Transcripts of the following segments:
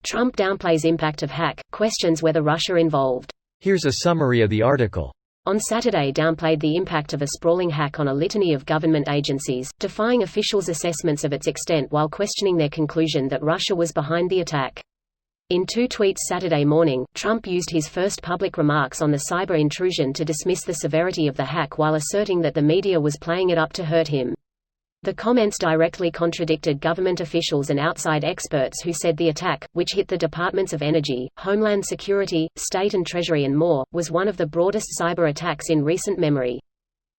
Trump downplays impact of hack, questions whether Russia involved. Here's a summary of the article. On Saturday downplayed the impact of a sprawling hack on a litany of government agencies, defying officials' assessments of its extent while questioning their conclusion that Russia was behind the attack. In two tweets Saturday morning, Trump used his first public remarks on the cyber intrusion to dismiss the severity of the hack while asserting that the media was playing it up to hurt him. The comments directly contradicted government officials and outside experts who said the attack, which hit the Departments of Energy, Homeland Security, State and Treasury and more, was one of the broadest cyber attacks in recent memory.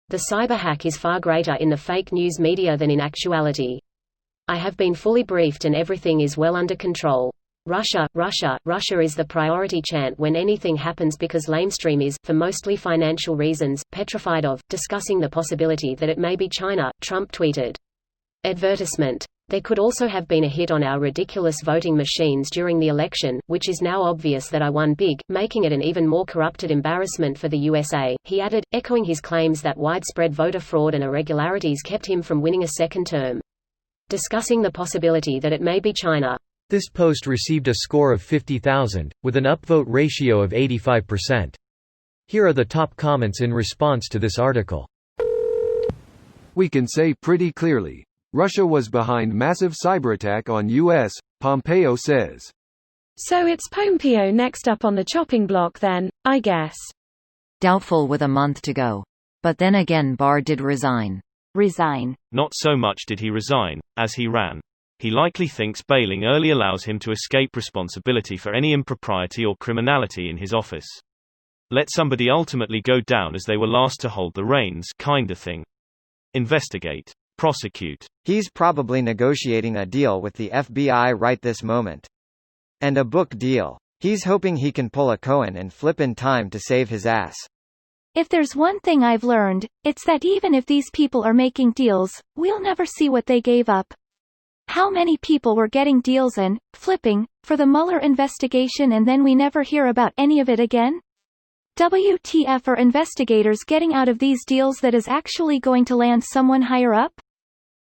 The cyber hack is far greater in the fake news media than in actuality. I have been fully briefed and everything is well under control. Russia, Russia, Russia is the priority chant when anything happens because lamestream is, for mostly financial reasons, petrified of discussing the possibility that it may be China, Trump tweeted. Advertisement. There could also have been a hit on our ridiculous voting machines during the election, which is now obvious that I won big, making it an even more corrupted embarrassment for the USA, he added, echoing his claims that widespread voter fraud and irregularities kept him from winning a second term. Discussing the possibility that it may be China. This post received a score of 50,000, with an upvote ratio of 85%. Here are the top comments in response to this article. We can say pretty clearly, Russia was behind massive cyberattack on U.S., Pompeo says. So it's Pompeo next up on the chopping block then, I guess. Doubtful with a month to go. But then again Barr did resign. Not so much did he resign, as he ran. He likely thinks bailing early allows him to escape responsibility for any impropriety or criminality in his office. Let somebody ultimately go down as they were last to hold the reins, kinda thing. Investigate. Prosecute. He's probably negotiating a deal with the FBI right this moment. And a book deal. He's hoping he can pull a Cohen and flip in time to save his ass. If there's one thing I've learned, it's that even if these people are making deals, we'll never see what they gave up. How many people were getting deals and flipping for the Mueller investigation and then we never hear about any of it again? WTF are investigators getting out of these deals that is actually going to land someone higher up?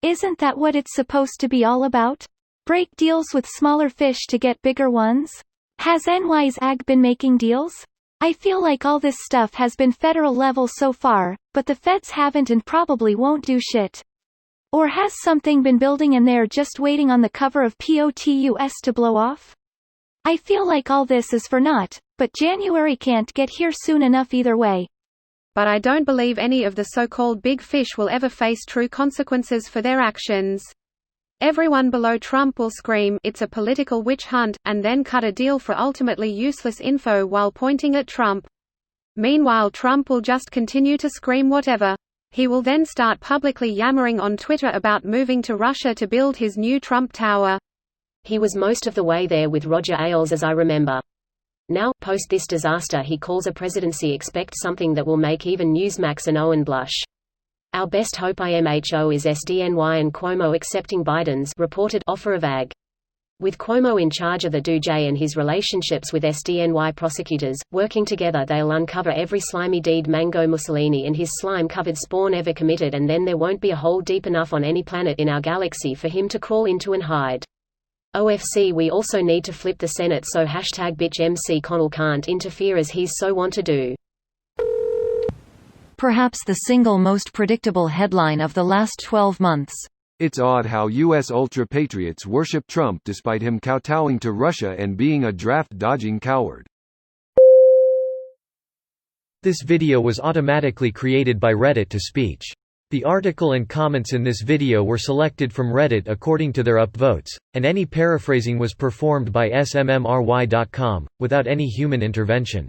Isn't that what it's supposed to be all about? Break deals with smaller fish to get bigger ones? Has NY's Ag been making deals? I feel like all this stuff has been federal level so far, but the feds haven't and probably won't do shit. Or has something been building and they're just waiting on the cover of POTUS to blow off? I feel like all this is for naught, but January can't get here soon enough either way. But I don't believe any of the so-called big fish will ever face true consequences for their actions. Everyone below Trump will scream, "It's a political witch hunt," and then cut a deal for ultimately useless info while pointing at Trump. Meanwhile Trump will just continue to scream whatever. He will then start publicly yammering on Twitter about moving to Russia to build his new Trump Tower. He was most of the way there with Roger Ailes as I remember. Now, post this disaster he calls a presidency expect something that will make even Newsmax and Owen blush. Our best hope IMHO is SDNY and Cuomo accepting Biden's reported offer of AG. With Cuomo in charge of the DOJ and his relationships with SDNY prosecutors, working together they'll uncover every slimy deed Mango Mussolini and his slime-covered spawn ever committed and then there won't be a hole deep enough on any planet in our galaxy for him to crawl into and hide. OFC we also need to flip the Senate so #bitch MC Connell can't interfere as he's so want to do. Perhaps the single most predictable headline of the last 12 months. It's odd how U.S. ultra-patriots worship Trump despite him kowtowing to Russia and being a draft-dodging coward. This video was automatically created by Reddit to speech. The article and comments in this video were selected from Reddit according to their upvotes, and any paraphrasing was performed by smmry.com, without any human intervention.